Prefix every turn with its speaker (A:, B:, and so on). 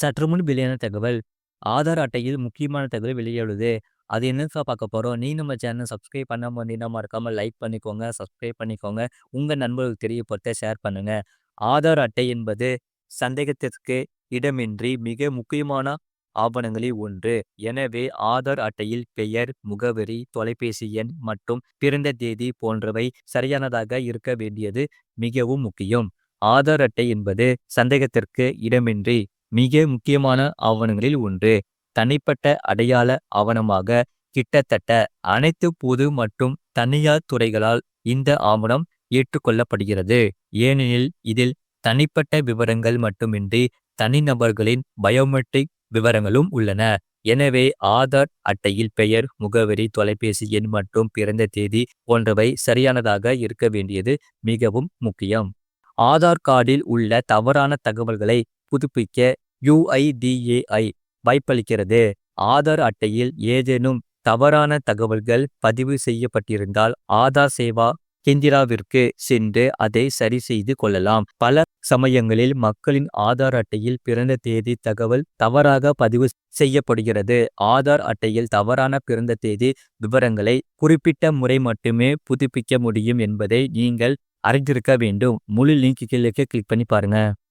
A: சற்று முன் வெளியான தகவல். ஆதார் அட்டையில் முக்கியமான தகவல் வெளியாகுது. அது என்னக்கா பார்க்க போறோம். நீ நம்ம சேனல் சப்ஸ்கிரைப் பண்ணாம வந்தீங்கன்னா மறக்காம லைக் பண்ணிக்கோங்க, சப்ஸ்கிரைப் பண்ணிக்கோங்க. உங்க நண்பர்களுக்கு தெரியப்படுத்த ஷேர் பண்ணுங்க. ஆதார் அட்டை என்பது சந்தேகத்திற்கு இடமின்றி மிக முக்கியமான ஆவணங்களில் ஒன்று. எனவே ஆதார் அட்டையில் பெயர், முகவரி, தொலைபேசி எண் மற்றும் பிறந்த தேதி போன்றவை சரியானதாக இருக்க வேண்டியது மிகவும் முக்கியம். ஆதார் அட்டை என்பது சந்தேகத்திற்கு இடமின்றி மிக முக்கியமான ஆவணங்களில் ஒன்று. தனிப்பட்ட அடையாள ஆவணமாக கிட்டத்தட்ட அனைத்து பொது மற்றும் தனியார் துறைகளால் இந்த ஆவணம் ஏற்றுக்கொள்ளப்படுகிறது. ஏனெனில் இதில் தனிப்பட்ட விவரங்கள் மட்டுமின்றி தனிநபர்களின் பயோமெட்ரிக் விவரங்களும் உள்ளன. எனவே ஆதார் அட்டையில் பெயர், முகவரி, தொலைபேசி எண் மற்றும் பிறந்த தேதி போன்றவை சரியானதாக இருக்க வேண்டியது மிகவும் முக்கியம். ஆதார் கார்டில் உள்ள தவறான தகவல்களை புதுப்பிக்க UIDAI வாய்ப்பளிக்கிறது. ஆதார் அட்டையில் ஏதேனும் தவறான தகவல்கள் பதிவு செய்யப்பட்டிருந்தால் ஆதார் சேவா கேந்திராவிற்கு சென்று அதை சரி செய்து கொள்ளலாம். பல சமயங்களில் மக்களின் ஆதார் அட்டையில் பிறந்த தேதி தகவல் தவறாக பதிவு செய்யப்படுகிறது. ஆதார் அட்டையில் தவறான பிறந்த தேதி விவரங்களை குறிப்பிட்ட முறை மட்டுமே புதுப்பிக்க முடியும் என்பதை நீங்கள் அறிந்திருக்க வேண்டும். முழு லிங்க் கீழே கிளிக் பண்ணி பாருங்க.